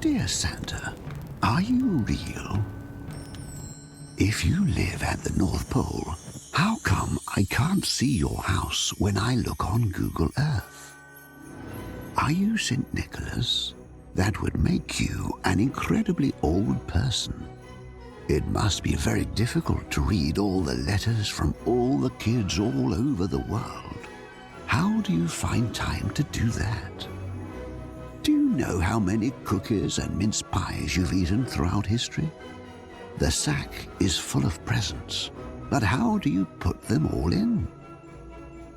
Dear Santa, are you real? If you live at the North Pole, how come I can't see your house when I look on Google Earth? Are you St. Nicholas? That would make you an incredibly old person. It must be very difficult to read all the letters from all the kids all over the world. How do you find time to do that? Do you know how many cookies and mince pies you've eaten throughout history? The sack is full of presents, but how do you put them all in?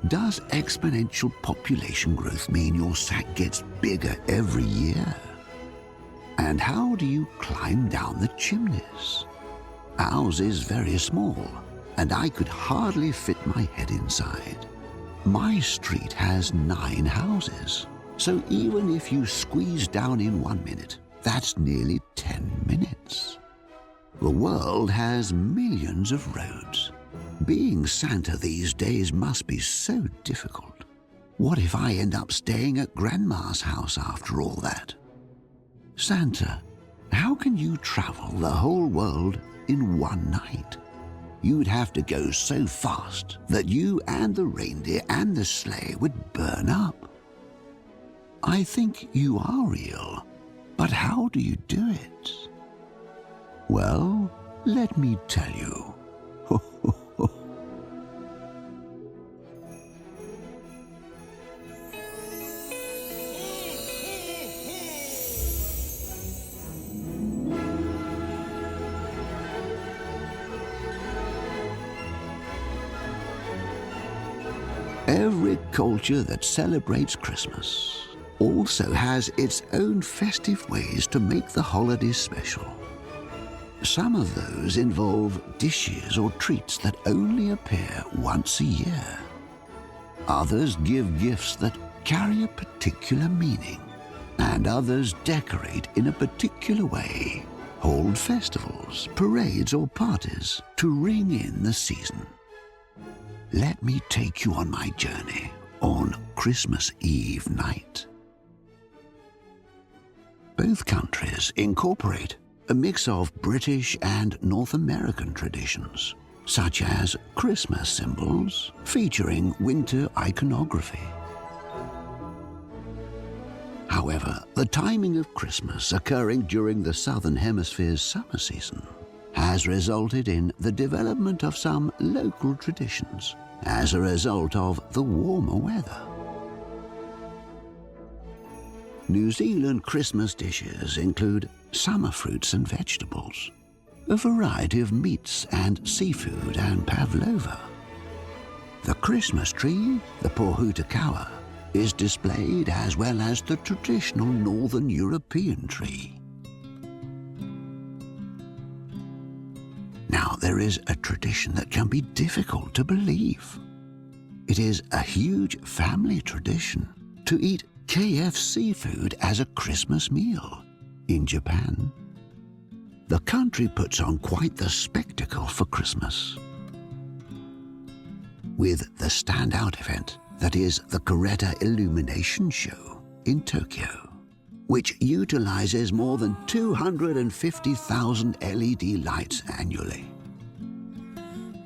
Does exponential population growth mean your sack gets bigger every year? And how do you climb down the chimneys? Ours is very small, and I could hardly fit my head inside. My street has 9 houses, so even if you squeeze down in 1 minute, that's nearly 10 minutes. The world has millions of roads. Being Santa these days must be so difficult. What if I end up staying at Grandma's house after all that? Santa, how can you travel the whole world in 1 night? You'd have to go so fast that you and the reindeer and the sleigh would burn up. I think you are real, but how do you do it? Well, let me tell you. Every culture that celebrates Christmas also has its own festive ways to make the holiday special. Some of those involve dishes or treats that only appear once a year. Others give gifts that carry a particular meaning, and others decorate in a particular way, hold festivals, parades, or parties to ring in the season. Let me take you on my journey on Christmas Eve night. Both countries incorporate a mix of British and North American traditions, such as Christmas symbols featuring winter iconography. However, the timing of Christmas occurring during the Southern Hemisphere's summer season has resulted in the development of some local traditions as a result of the warmer weather. New Zealand Christmas dishes include summer fruits and vegetables, a variety of meats and seafood and pavlova. The Christmas tree, the pohutukawa, is displayed as well as the traditional Northern European tree. Now, there is a tradition that can be difficult to believe. It is a huge family tradition to eat KFC food as a Christmas meal in Japan. The country puts on quite the spectacle for Christmas, with the standout event that is the Caretta Illumination Show in Tokyo, which utilizes more than 250,000 LED lights annually.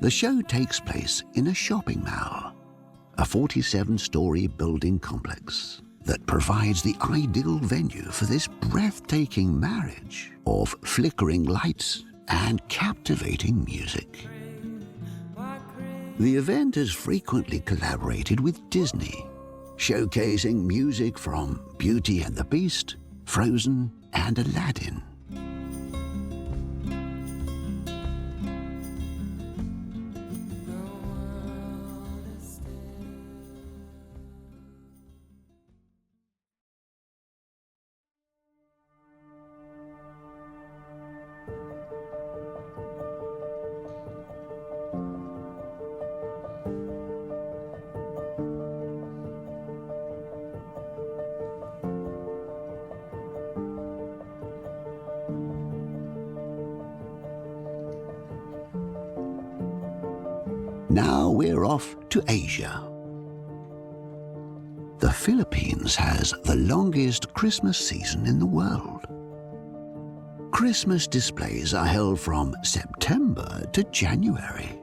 The show takes place in a shopping mall, a 47-story building complex that provides the ideal venue for this breathtaking marriage of flickering lights and captivating music. The event has frequently collaborated with Disney, showcasing music from Beauty and the Beast, Frozen, and Aladdin. Now we're off to Asia. The Philippines has the longest Christmas season in the world. Christmas displays are held from September to January.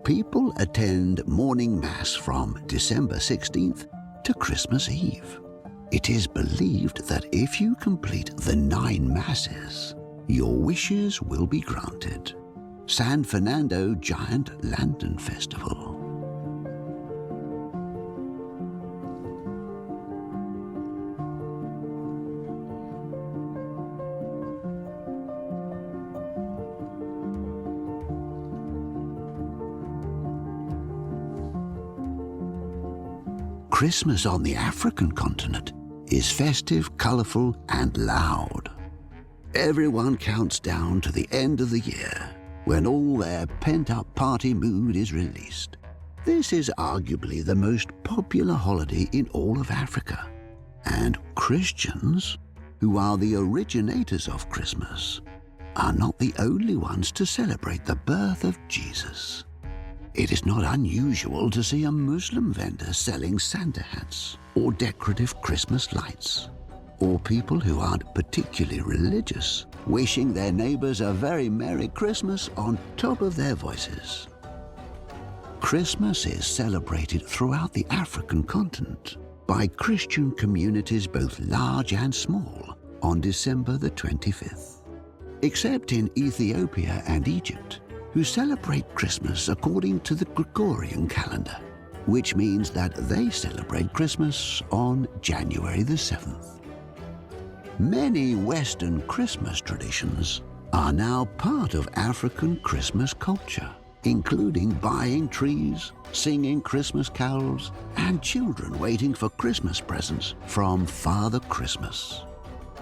People attend morning mass from December 16th to Christmas Eve. It is believed that if you complete the 9 masses, your wishes will be granted. San Fernando Giant Lantern Festival. Christmas on the African continent is festive, colorful, and loud. Everyone counts down to the end of the year when all their pent-up party mood is released. This is arguably the most popular holiday in all of Africa. And Christians, who are the originators of Christmas, are not the only ones to celebrate the birth of Jesus. It is not unusual to see a Muslim vendor selling Santa hats or decorative Christmas lights, or people who aren't particularly religious wishing their neighbors a very Merry Christmas on top of their voices. Christmas is celebrated throughout the African continent by Christian communities both large and small on December the 25th, except in Ethiopia and Egypt, who celebrate Christmas according to the Gregorian calendar, which means that they celebrate Christmas on January the 7th. Many Western Christmas traditions are now part of African Christmas culture, including buying trees, singing Christmas carols, and children waiting for Christmas presents from Father Christmas.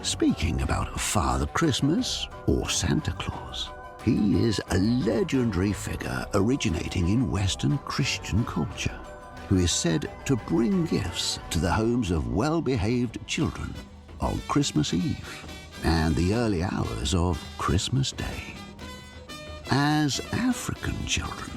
Speaking about Father Christmas, or Santa Claus, he is a legendary figure originating in Western Christian culture, who is said to bring gifts to the homes of well-behaved children on Christmas Eve and the early hours of Christmas Day. As African children,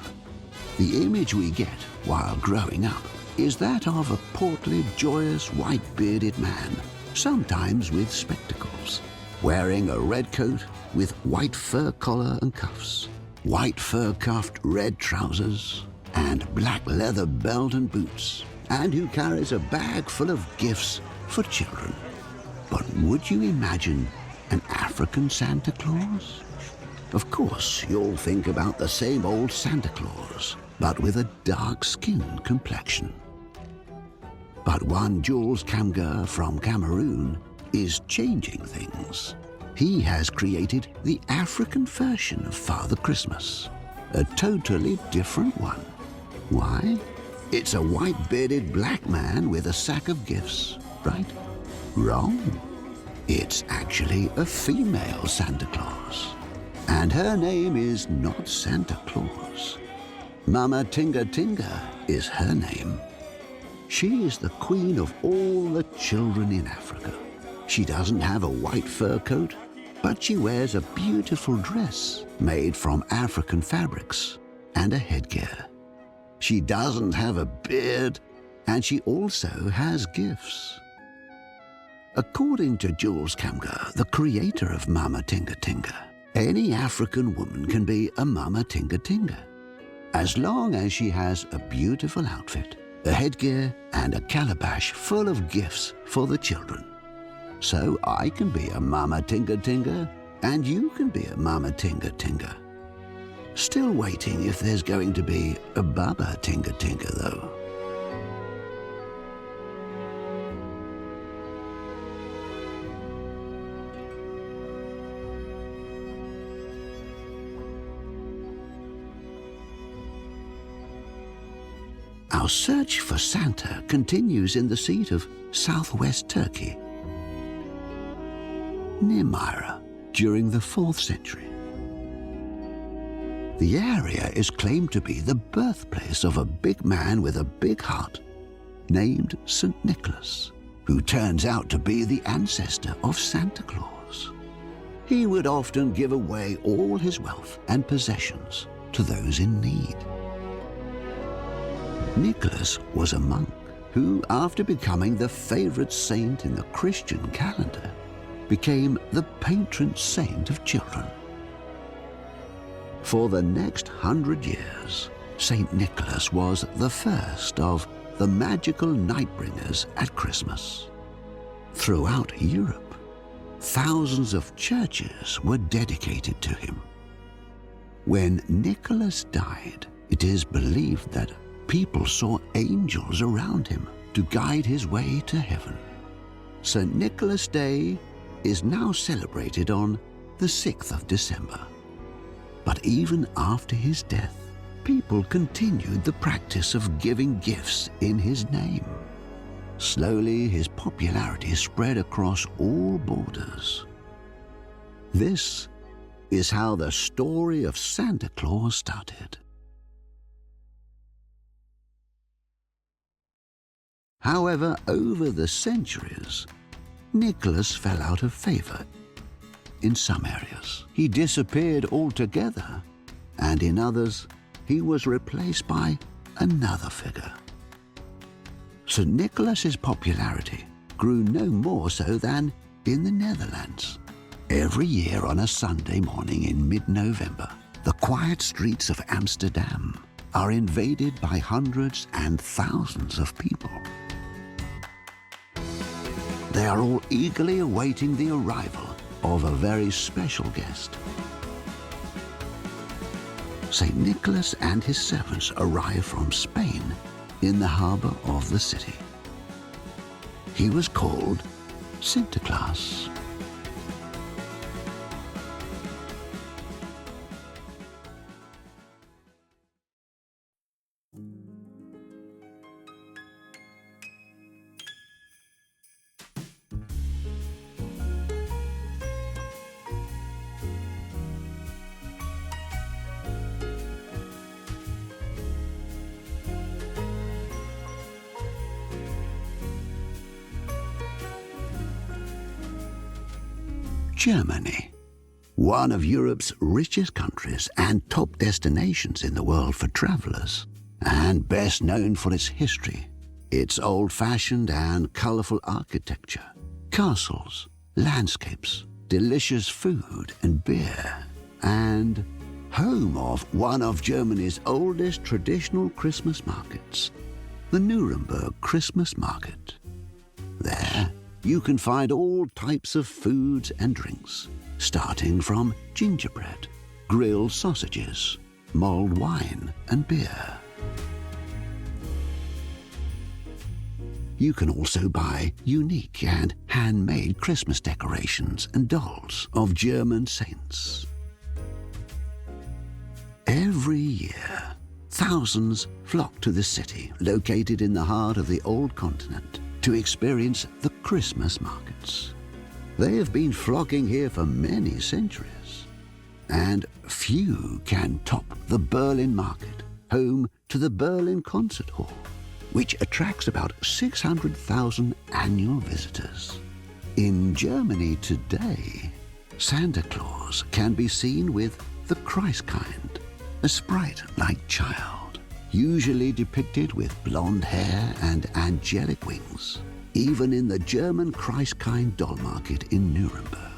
the image we get while growing up is that of a portly, joyous, white-bearded man, sometimes with spectacles, wearing a red coat with white fur collar and cuffs, white fur-cuffed red trousers, and black leather belt and boots, and who carries a bag full of gifts for children. But would you imagine an African Santa Claus? Of course, you'll think about the same old Santa Claus, but with a dark-skinned complexion. But one Jules Kamger from Cameroon is changing things. He has created the African version of Father Christmas, a totally different one. Why? It's a white-bearded black man with a sack of gifts, right? Wrong. It's actually a female Santa Claus. And her name is not Santa Claus. Mama Tinga Tinga is her name. She is the queen of all the children in Africa. She doesn't have a white fur coat, but she wears a beautiful dress made from African fabrics and a headgear. She doesn't have a beard, and she also has gifts. According to Jules Kamger, the creator of Mama Tinga Tinga, any African woman can be a Mama Tinga Tinga, as long as she has a beautiful outfit, a headgear, and a calabash full of gifts for the children. So I can be a Mama Tinga Tinga, and you can be a Mama Tinga Tinga. Still waiting if there's going to be a Baba Tinga Tinga, though. Our search for Santa continues in the seat of southwest Turkey, near Myra, during the 4th century. The area is claimed to be the birthplace of a big man with a big heart named St. Nicholas, who turns out to be the ancestor of Santa Claus. He would often give away all his wealth and possessions to those in need. Nicholas was a monk who, after becoming the favorite saint in the Christian calendar, became the patron saint of children. For the next 100 years, Saint Nicholas was the first of the magical night-bringers at Christmas. Throughout Europe, thousands of churches were dedicated to him. When Nicholas died, it is believed that people saw angels around him to guide his way to heaven. St. Nicholas Day is now celebrated on the 6th of December. But even after his death, people continued the practice of giving gifts in his name. Slowly, his popularity spread across all borders. This is how the story of Santa Claus started. However, over the centuries, Nicholas fell out of favor. In some areas, he disappeared altogether, and in others, he was replaced by another figure. St. Nicholas's popularity grew no more so than in the Netherlands. Every year on a Sunday morning in mid-November, the quiet streets of Amsterdam are invaded by hundreds and thousands of people. They are all eagerly awaiting the arrival of a very special guest. St. Nicholas and his servants arrive from Spain in the harbor of the city. He was called Santa Claus. Germany, one of Europe's richest countries and top destinations in the world for travelers, and best known for its history, its old-fashioned and colorful architecture, castles, landscapes, delicious food and beer, and home of one of Germany's oldest traditional Christmas markets, the Nuremberg Christmas Market. There, you can find all types of foods and drinks, starting from gingerbread, grilled sausages, mulled wine and beer. You can also buy unique and handmade Christmas decorations and dolls of German saints. Every year, thousands flock to the city located in the heart of the old continent to experience the Christmas markets. They have been flocking here for many centuries, and few can top the Berlin market, home to the Berlin Concert Hall, which attracts about 600,000 annual visitors. In Germany today, Santa Claus can be seen with the Christkind, a sprite-like child, usually depicted with blonde hair and angelic wings, even in the German Christkind doll market in Nuremberg.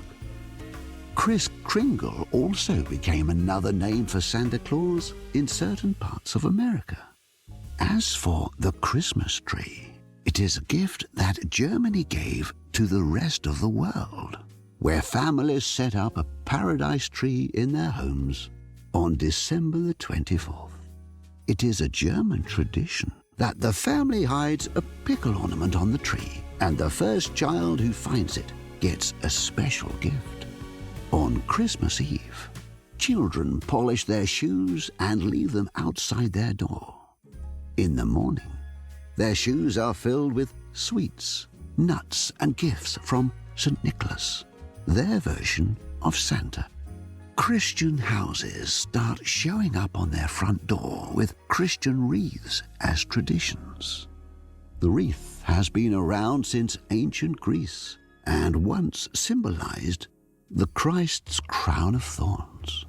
Kris Kringle also became another name for Santa Claus in certain parts of America. As for the Christmas tree, it is a gift that Germany gave to the rest of the world, where families set up a paradise tree in their homes on December the 24th. It is a German tradition that the family hides a pickle ornament on the tree, and the first child who finds it gets a special gift. On Christmas Eve, children polish their shoes and leave them outside their door. In the morning, their shoes are filled with sweets, nuts, and gifts from St. Nicholas, their version of Santa. Christian houses start showing up on their front door with Christian wreaths as traditions. The wreath has been around since ancient Greece and once symbolized the Christ's crown of thorns.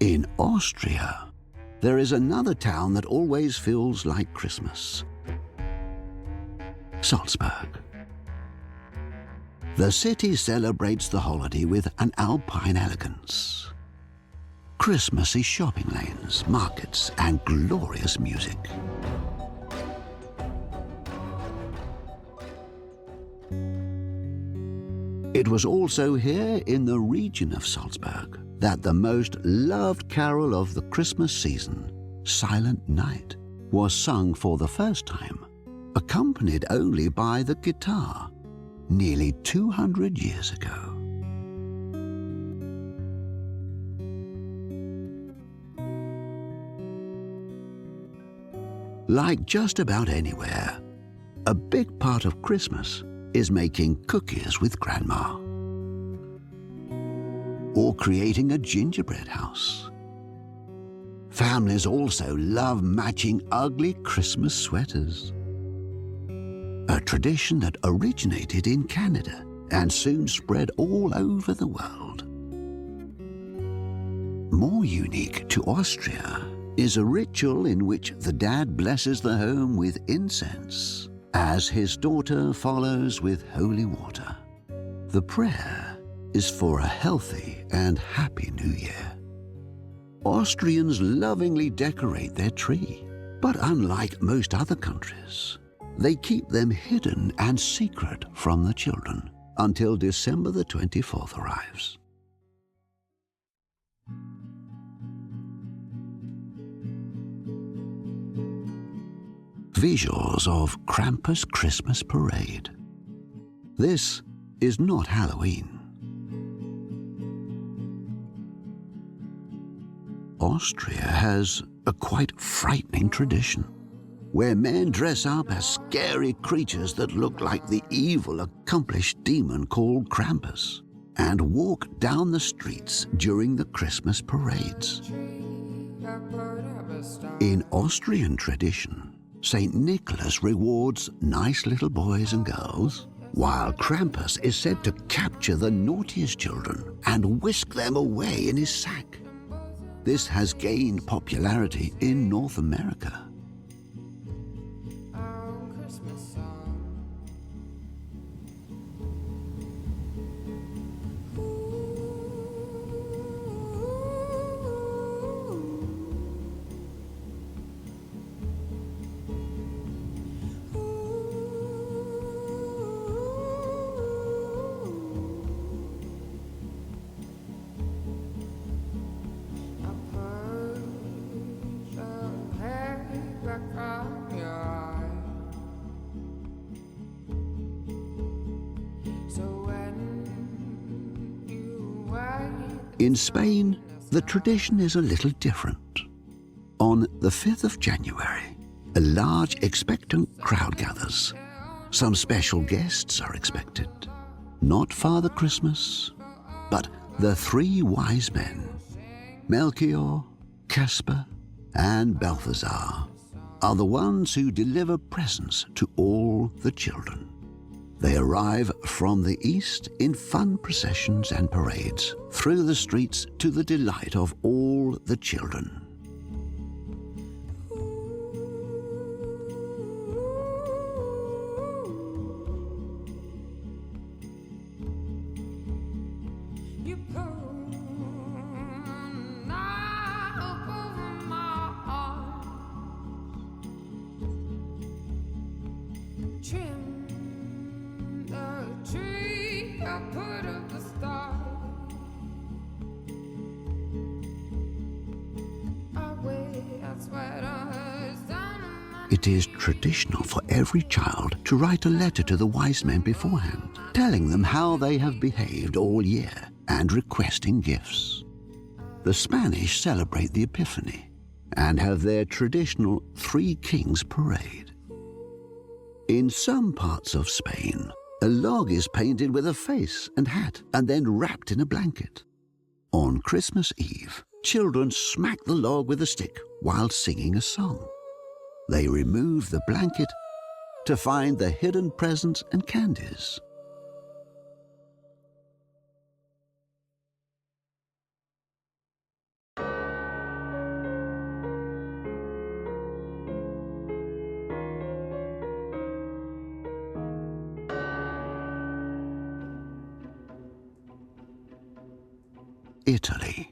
In Austria, there is another town that always feels like Christmas. Salzburg. The city celebrates the holiday with an Alpine elegance. Christmassy shopping lanes, markets, and glorious music. It was also here in the region of Salzburg that the most loved carol of the Christmas season, Silent Night, was sung for the first time, accompanied only by the guitar, nearly 200 years ago. Like just about anywhere, a big part of Christmas is making cookies with Grandma, or creating a gingerbread house. Families also love matching ugly Christmas sweaters, a tradition that originated in Canada and soon spread all over the world. More unique to Austria is a ritual in which the dad blesses the home with incense as his daughter follows with holy water. The prayer is for a healthy and happy new year. Austrians lovingly decorate their tree, but unlike most other countries, they keep them hidden and secret from the children until December the 24th arrives. Visuals of Krampus Christmas Parade. This is not Halloween. Austria has a quite frightening tradition, where men dress up as scary creatures that look like the evil, accomplished demon called Krampus, and walk down the streets during the Christmas parades. In Austrian tradition, St. Nicholas rewards nice little boys and girls, while Krampus is said to capture the naughtiest children and whisk them away in his sack. This has gained popularity in North America. In Spain, the tradition is a little different. On the 5th of January, a large expectant crowd gathers. Some special guests are expected. Not Father Christmas, but the three wise men, Melchior, Caspar, and Balthazar, are the ones who deliver presents to all the children. They arrive from the east in fun processions and parades through the streets to the delight of all the children. It is traditional for every child to write a letter to the wise men beforehand, telling them how they have behaved all year and requesting gifts. The Spanish celebrate the Epiphany and have their traditional Three Kings parade. In some parts of Spain, a log is painted with a face and hat and then wrapped in a blanket. On Christmas Eve, children smack the log with a stick while singing a song. They remove the blanket to find the hidden presents and candies. Italy,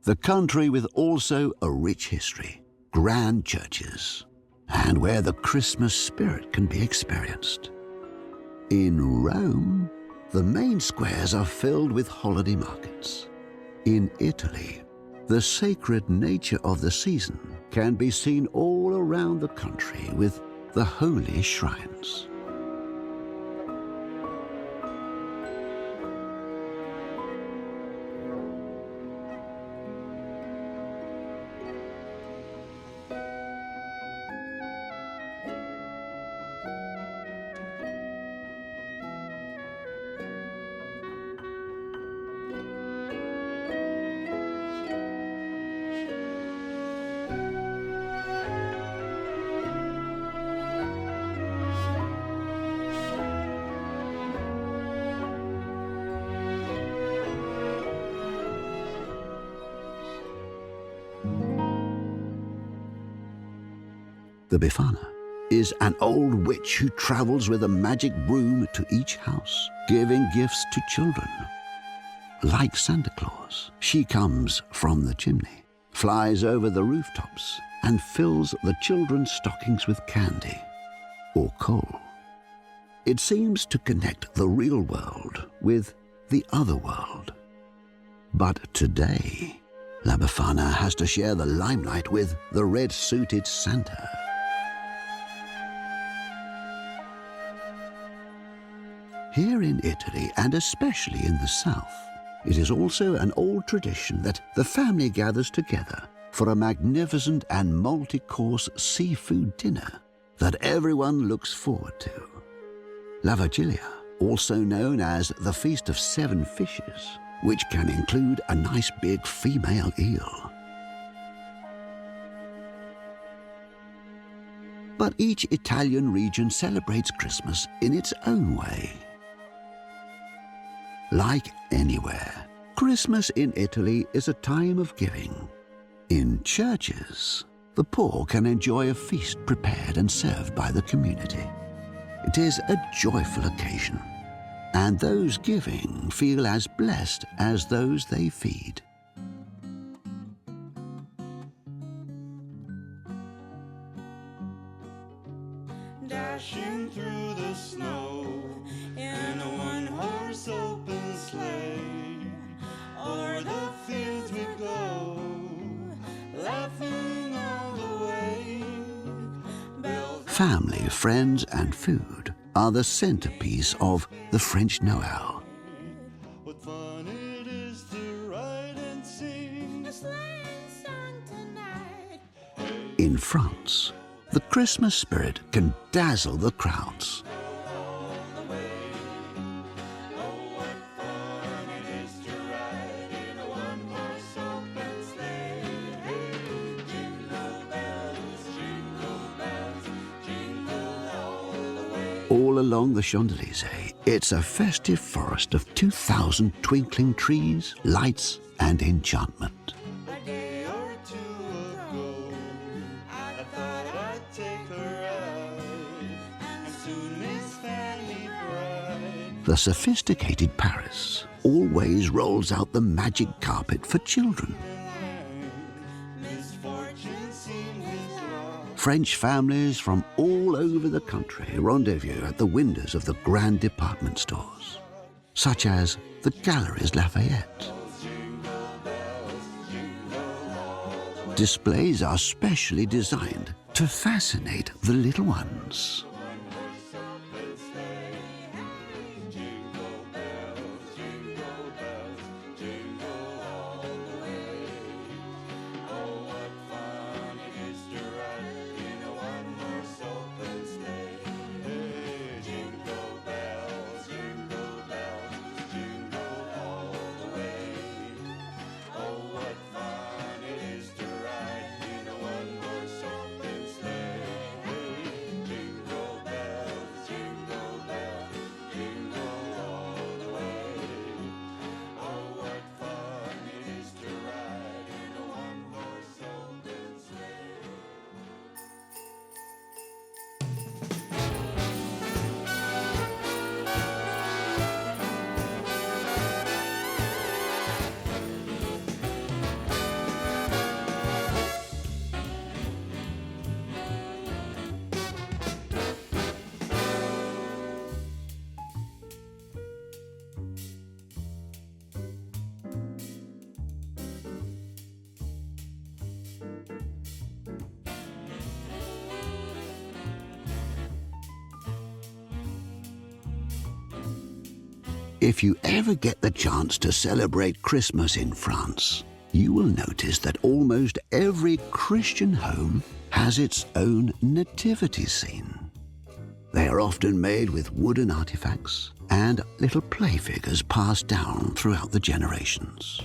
the country with also a rich history, grand churches, and where the Christmas spirit can be experienced. In Rome, the main squares are filled with holiday markets. In Italy, the sacred nature of the season can be seen all around the country with the holy shrines. The Befana is an old witch who travels with a magic broom to each house, giving gifts to children. Like Santa Claus, she comes from the chimney, flies over the rooftops, and fills the children's stockings with candy or coal. It seems to connect the real world with the other world. But today, La Befana has to share the limelight with the red-suited Santa. Here in Italy, and especially in the south, it is also an old tradition that the family gathers together for a magnificent and multi-course seafood dinner that everyone looks forward to. La Vigilia, also known as the Feast of Seven Fishes, which can include a nice big female eel. But each Italian region celebrates Christmas in its own way. Like anywhere, Christmas in Italy is a time of giving. In churches, the poor can enjoy a feast prepared and served by the community. It is a joyful occasion, and those giving feel as blessed as those they feed. Dashing through the snow in a one-horse open sleigh, o'er the fields we go, laughing all the way. Family, friends, and food are the centerpiece of the French Noel. What fun it is to ride and sing a sleighing song tonight. In France, the Christmas spirit can dazzle the crowds. All along the Champs-Élysées, it's a festive forest of 2,000 twinkling trees, lights, and enchantment. A day or two ago, I thought I'd take a ride, and soon Miss Fanny Bride. The sophisticated Paris always rolls out the magic carpet for children. Misfortune seemed his lot. French families from all over the country rendezvous at the windows of the grand department stores, such as the Galeries Lafayette. Displays are specially designed to fascinate the little ones. If you ever get the chance to celebrate Christmas in France, you will notice that almost every Christian home has its own nativity scene. They are often made with wooden artifacts and little play figures passed down throughout the generations.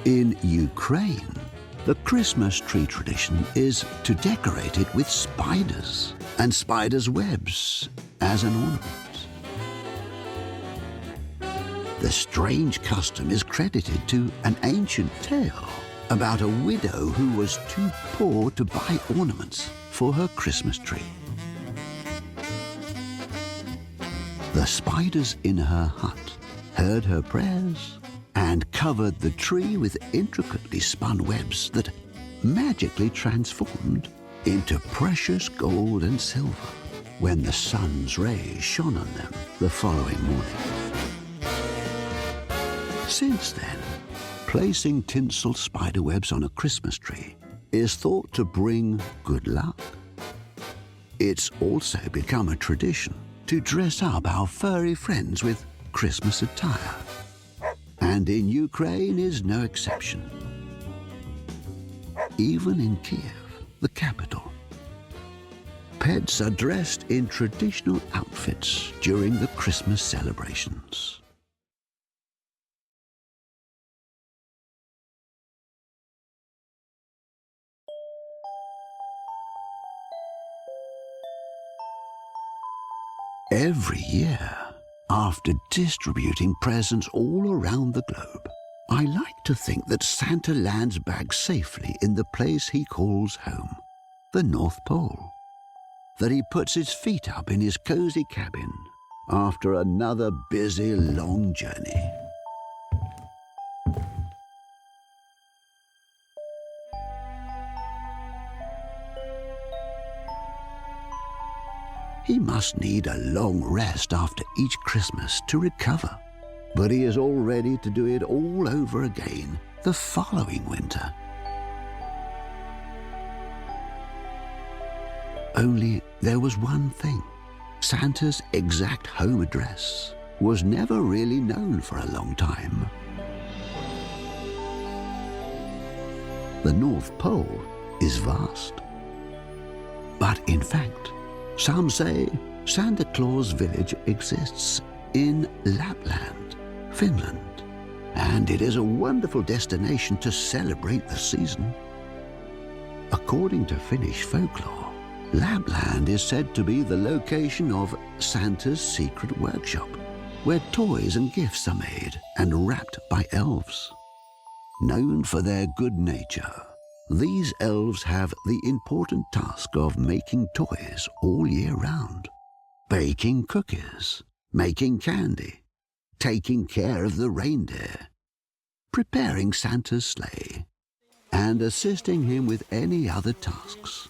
In Ukraine, the Christmas tree tradition is to decorate it with spiders and spiders' webs as an ornament. The strange custom is credited to an ancient tale about a widow who was too poor to buy ornaments for her Christmas tree. The spiders in her hut heard her prayers and covered the tree with intricately spun webs that magically transformed into precious gold and silver when the sun's rays shone on them the following morning. Since then, placing tinsel spider webs on a Christmas tree is thought to bring good luck. It's also become a tradition to dress up our furry friends with Christmas attire. And in Ukraine is no exception. Even in Kiev, the capital, pets are dressed in traditional outfits during the Christmas celebrations. Every year, after distributing presents all around the globe, I like to think that Santa lands back safely in the place he calls home, the North Pole. That he puts his feet up in his cozy cabin after another busy, long journey. He must need a long rest after each Christmas to recover, but he is all ready to do it all over again the following winter. Only there was one thing. Santa's exact home address was never really known for a long time. The North Pole is vast. But in fact, some say Santa Claus village exists in Lapland, Finland, and it is a wonderful destination to celebrate the season. According to Finnish folklore, Lapland is said to be the location of Santa's secret workshop, where toys and gifts are made and wrapped by elves. Known for their good nature, these elves have the important task of making toys all year round, baking cookies, making candy, taking care of the reindeer, preparing Santa's sleigh, and assisting him with any other tasks.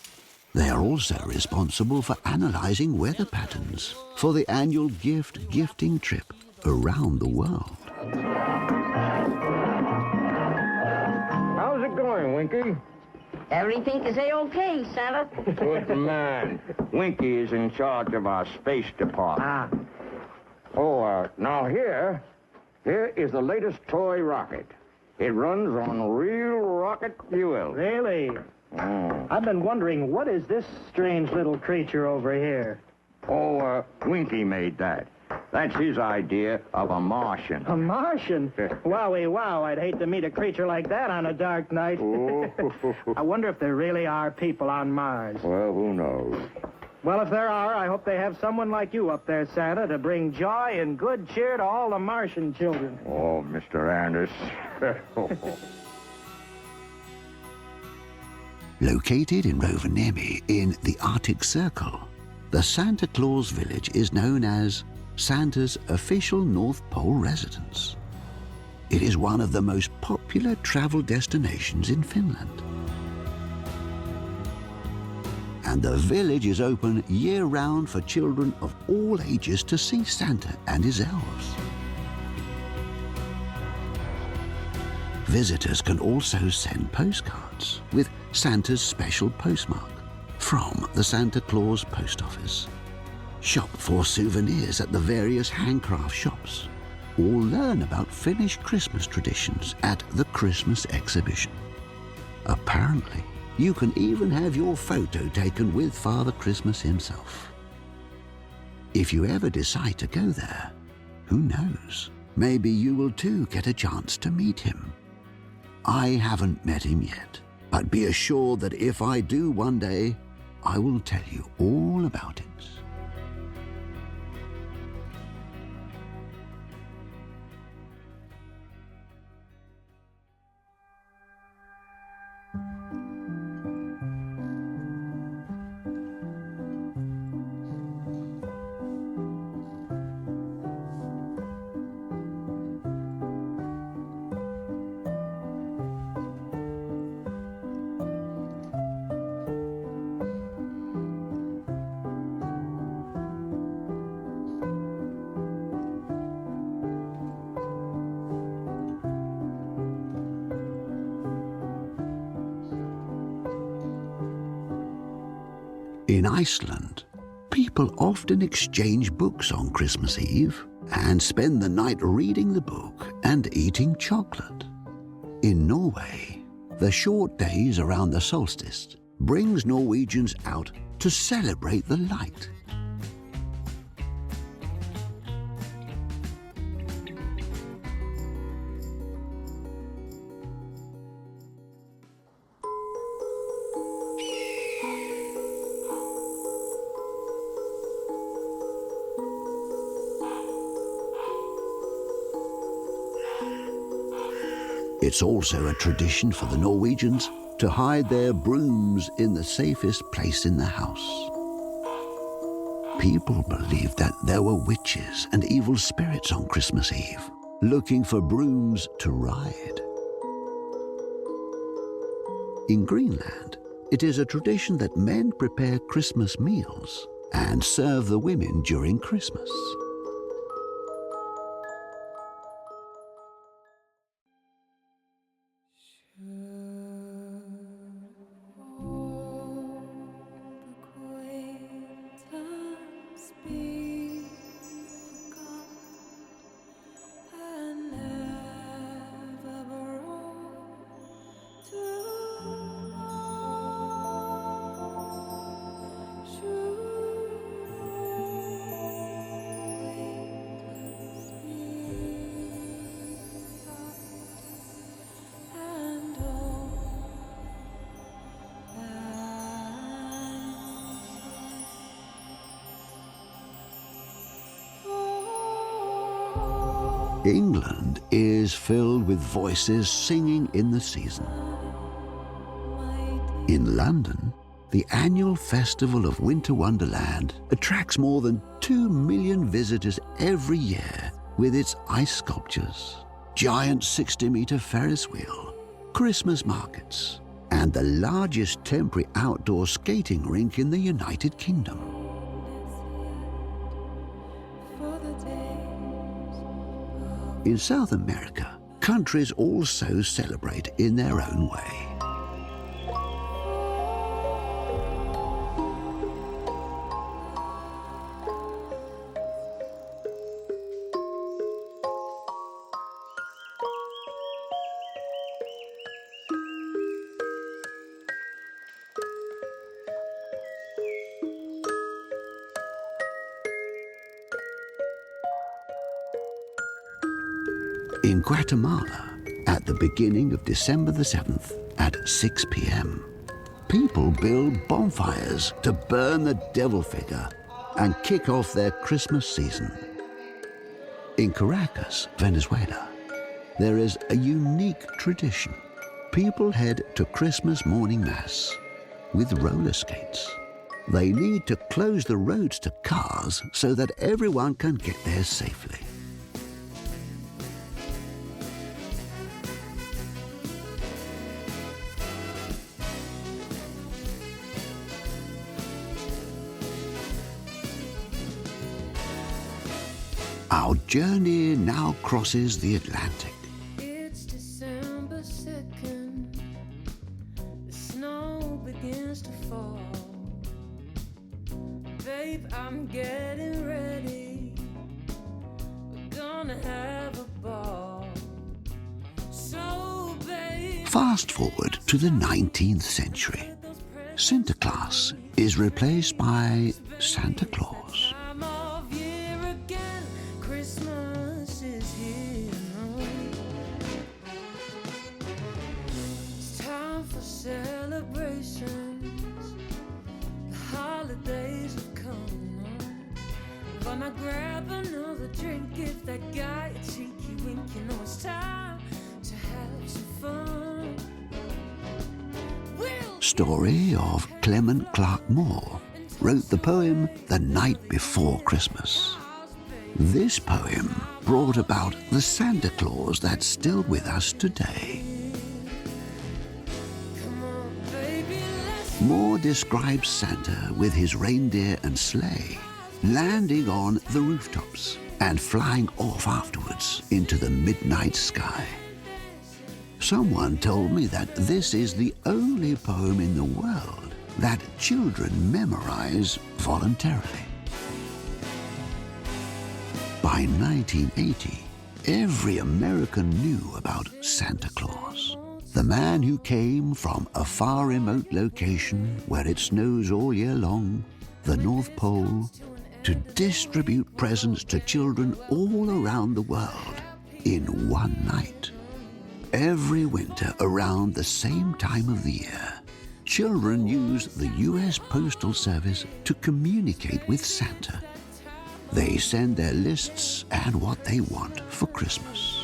They are also responsible for analyzing weather patterns for the annual gifting trip around the world. How's it going, Winky? Everything is A-OK, Santa. Good man. Winky is in charge of our space department. Now here is the latest toy rocket. It runs on real rocket fuel. Really? I've been wondering, what is this strange little creature over here? Winky made that. That's his idea of a Martian. A Martian? Wowie wow, I'd hate to meet a creature like that on a dark night. I wonder if there really are people on Mars. Well, who knows? Well, if there are, I hope they have someone like you up there, Santa, to bring joy and good cheer to all the Martian children. Oh, Mr. Anders. Located in Rovaniemi in the Arctic Circle, the Santa Claus village is known as Santa's official North Pole residence. It is one of the most popular travel destinations in Finland. And the village is open year-round for children of all ages to see Santa and his elves. Visitors can also send postcards with Santa's special postmark from the Santa Claus post office. Shop for souvenirs at the various handcraft shops, or learn about Finnish Christmas traditions at the Christmas exhibition. Apparently, you can even have your photo taken with Father Christmas himself. If you ever decide to go there, who knows, maybe you will too get a chance to meet him. I haven't met him yet, but be assured that if I do one day, I will tell you all about it. In Iceland, people often exchange books on Christmas Eve and spend the night reading the book and eating chocolate. In Norway, the short days around the solstice brings Norwegians out to celebrate the light. It's also a tradition for the Norwegians to hide their brooms in the safest place in the house. People believed that there were witches and evil spirits on Christmas Eve, looking for brooms to ride. In Greenland, it is a tradition that men prepare Christmas meals and serve the women during Christmas. England is filled with voices singing in the season. In London, the annual Festival of Winter Wonderland attracts more than 2 million visitors every year with its ice sculptures, giant 60-meter Ferris wheel, Christmas markets, and the largest temporary outdoor skating rink in the United Kingdom. In South America, countries also celebrate in their own way. In Guatemala, at the beginning of December the 7th at 6 p.m., people build bonfires to burn the devil figure and kick off their Christmas season. In Caracas, Venezuela, there is a unique tradition. People head to Christmas morning mass with roller skates. They need to close the roads to cars so that everyone can get there safely. Our journey now crosses the Atlantic. It's December 2nd. The snow begins to fall. Babe, I'm getting ready. We're gonna have a ball. So, babe, Fast forward to the 19th century. Sinterklaas is replaced by Santa Claus. time of year again. Christmas is here. It's time for celebrations. The holidays have come. Gonna grab another drink, give that guy a cheeky wink. You know it's time to have some fun. Story of Clement Clark Moore wrote the poem The Night Before Christmas. This poem brought about the Santa Claus that's still with us today. Moore describes Santa with his reindeer and sleigh landing on the rooftops and flying off afterwards into the midnight sky. Someone told me that this is the only poem in the world that children memorize voluntarily. By 1980, every American knew about Santa Claus, the man who came from a far remote location where it snows all year long, the North Pole, to distribute presents to children all around the world in one night. Every winter around the same time of the year, children use the U.S. Postal Service to communicate with Santa. They send their lists and what they want for Christmas.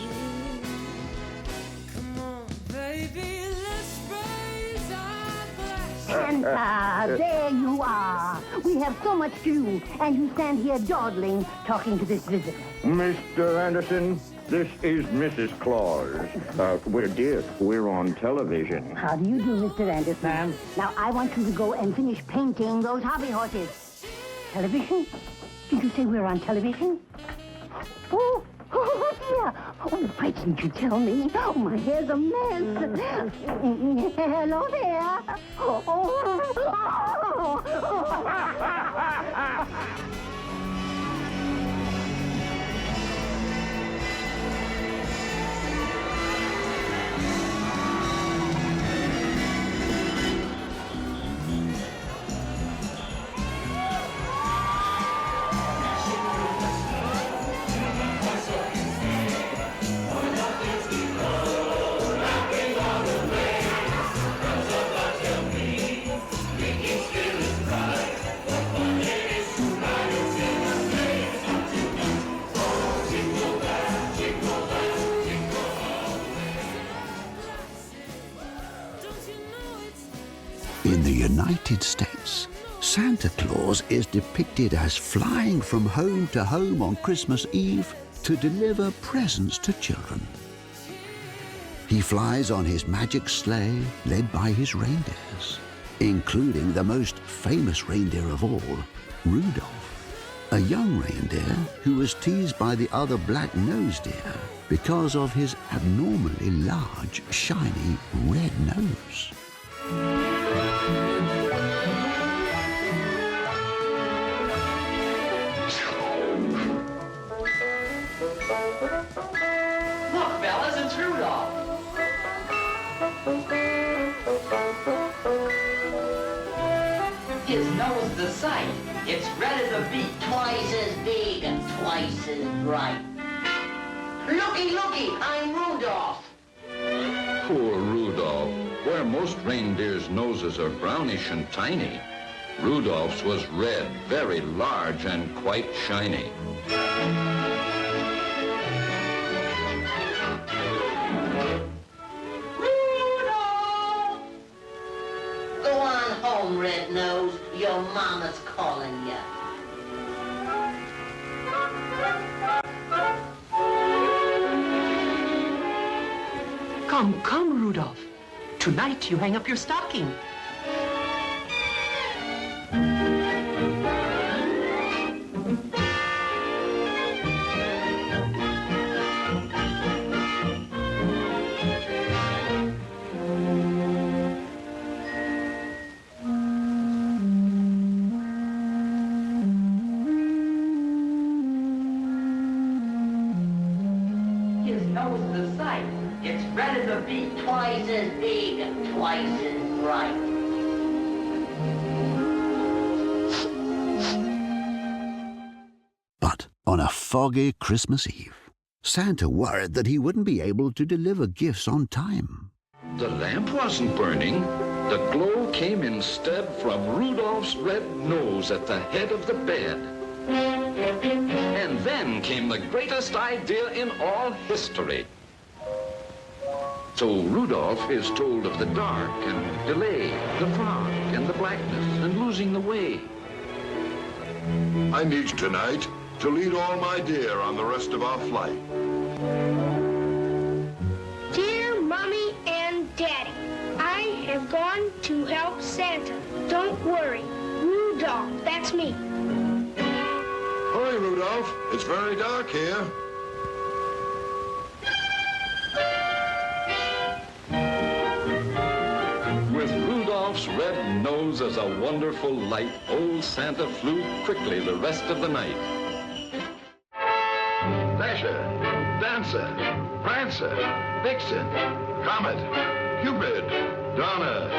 Santa, there you are. We have so much to do, and you stand here dawdling, talking to this visitor. Mr. Anderson, this is Mrs. Claus. We're on television. How do you do, Mr. Anderson? Ma'am. Now, I want you to go and finish painting those hobby horses. Television? Did you say we're on television? Oh, dear. Oh, why didn't you tell me? Oh, my hair's a mess. Hello there. In the United States, Santa Claus is depicted as flying from home to home on Christmas Eve to deliver presents to children. He flies on his magic sleigh led by his reindeers, including the most famous reindeer of all, Rudolph, a young reindeer who was teased by the other black-nosed deer because of his abnormally large, shiny red nose. Look, fellas, it's Rudolph. His nose is a sight. It's red as a beet. Twice as big and twice as bright. Looky, I'm Rudolph. Poor Rudolph. Where most reindeers' noses are brownish and tiny, Rudolph's was red, very large, and quite shiny. Rudolph! Go on home. Mama's calling you. Come, come, Rudolph. Tonight you hang up your stocking. His nose is a sight. It's red as a beet. Twice as big, twice as bright. But on a foggy Christmas Eve, Santa worried that he wouldn't be able to deliver gifts on time. The lamp wasn't burning. The glow came instead from Rudolph's red nose at the head of the bed. And then came the greatest idea in all history. So Rudolph is told of the dark and delay, the fog and the blackness and losing the way. I need you tonight to lead all my dear on the rest of our flight. Dear Mommy and Daddy, I have gone to help Santa. Don't worry. Rudolph, that's me. Hurry, Rudolph. It's very dark here. With Rudolph's red nose as a wonderful light, old Santa flew quickly the rest of the night. Dasher, Dancer, Prancer, Vixen, Comet, Cupid, Donner,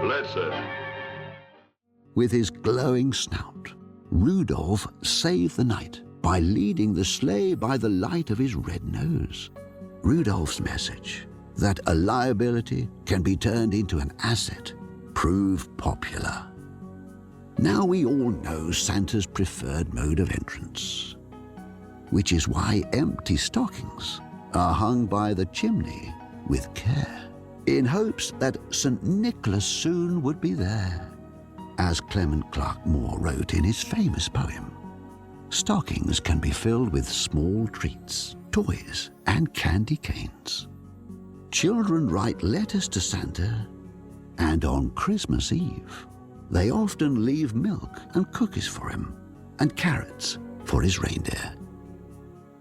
Blitzen. With his glowing snout, Rudolph saved the night by leading the sleigh by the light of his red nose. Rudolph's message that a liability can be turned into an asset proved popular. Now we all know Santa's preferred mode of entrance, which is why empty stockings are hung by the chimney with care, in hopes that St. Nicholas soon would be there. As Clement Clark Moore wrote in his famous poem, stockings can be filled with small treats, toys, and candy canes. Children write letters to Santa, and on Christmas Eve, they often leave milk and cookies for him, and carrots for his reindeer.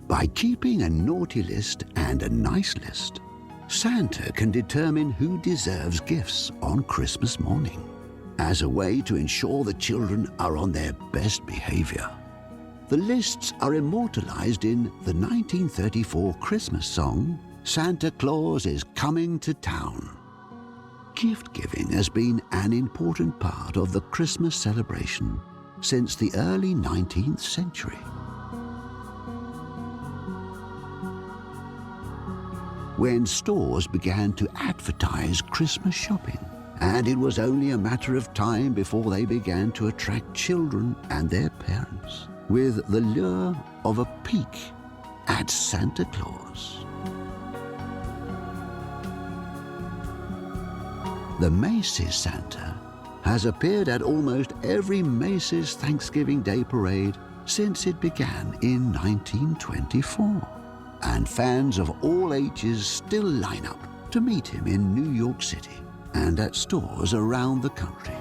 By keeping a naughty list and a nice list, Santa can determine who deserves gifts on Christmas morning, as a way to ensure the children are on their best behavior. The lists are immortalized in the 1934 Christmas song, Santa Claus is Coming to Town. Gift-giving has been an important part of the Christmas celebration since the early 19th century. When stores began to advertise Christmas shopping, and it was only a matter of time before they began to attract children and their parents with the lure of a peek at Santa Claus. The Macy's Santa has appeared at almost every Macy's Thanksgiving Day parade since it began in 1924. And fans of all ages still line up to meet him in New York City and at stores around the country.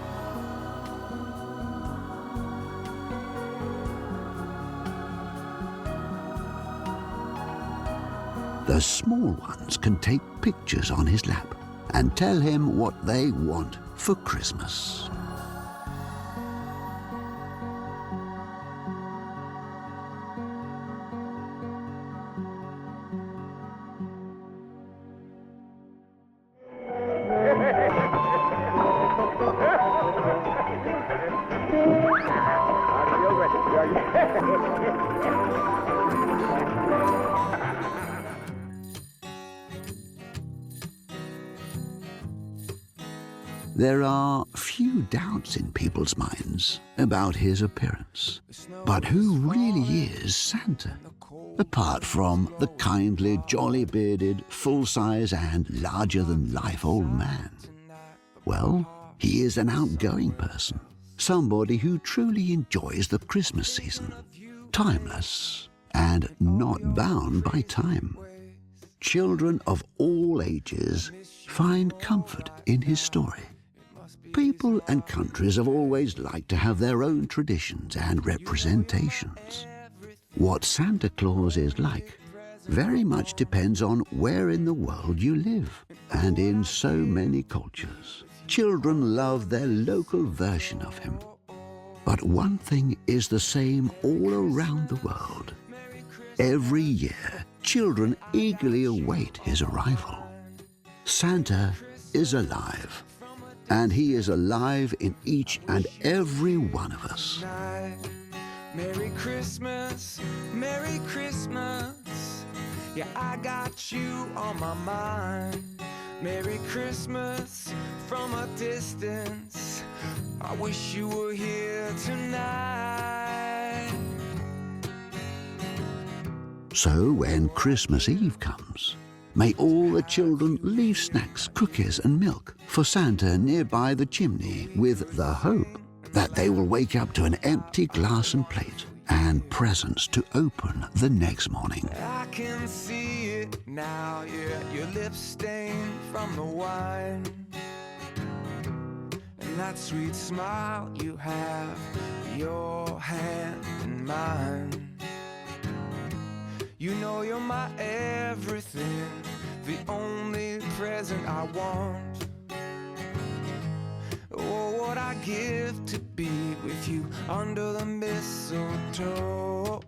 The small ones can take pictures on his lap and tell him what they want for Christmas. There are few doubts in people's minds about his appearance. But who really is Santa? Apart from the kindly, jolly-bearded, full-size and larger-than-life old man. Well, he is an outgoing person, somebody who truly enjoys the Christmas season, timeless and not bound by time. Children of all ages find comfort in his story. People and countries have always liked to have their own traditions and representations. What Santa Claus is like very much depends on where in the world you live. And in so many cultures, children love their local version of him. But one thing is the same all around the world. Every year, children eagerly await his arrival. Santa is alive, and he is alive in each and every one of us. Merry Christmas, Merry Christmas. Yeah, I got you on my mind. Merry Christmas from a distance. I wish you were here tonight. So when Christmas Eve comes, may all the children leave snacks, cookies and milk for Santa nearby the chimney with the hope that they will wake up to an empty glass and plate and presents to open the next morning. I can see it now, yeah, your lips stained from the wine. And that sweet smile you have, your hand in mine. You know you're my everything, the only present I want. Oh, what I give to be with you under the mistletoe.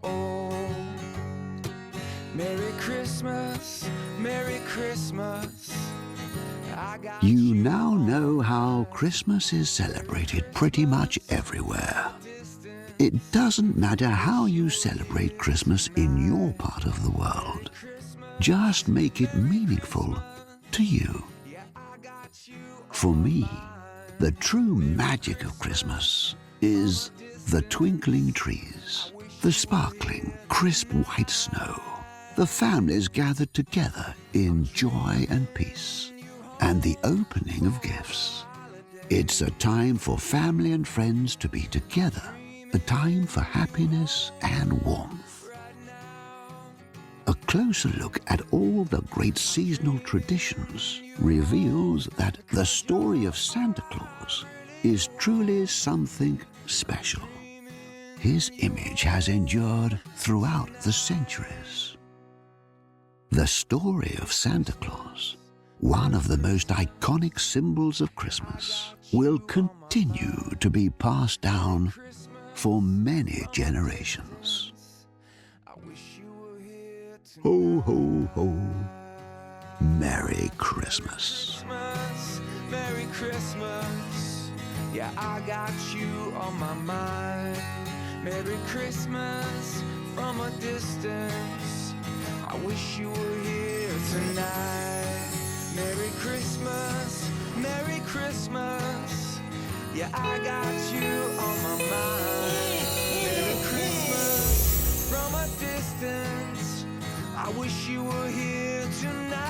Merry Christmas, Merry Christmas. You now know how Christmas is celebrated pretty much everywhere. It doesn't matter how you celebrate Christmas in your part of the world. Just make it meaningful to you. For me, the true magic of Christmas is the twinkling trees, the sparkling, crisp white snow, the families gathered together in joy and peace, and the opening of gifts. It's a time for family and friends to be together, a time for happiness and warmth. A closer look at all the great seasonal traditions reveals that the story of Santa Claus is truly something special. His image has endured throughout the centuries. The story of Santa Claus, one of the most iconic symbols of Christmas, will continue to be passed down for many generations. Ho, ho, ho. Merry Christmas. Merry Christmas. Yeah, I got you on my mind. Merry Christmas from a distance. I wish you were here tonight. Merry Christmas, Merry Christmas. Yeah, I got you on my mind. Merry Christmas from a distance. I wish you were here tonight.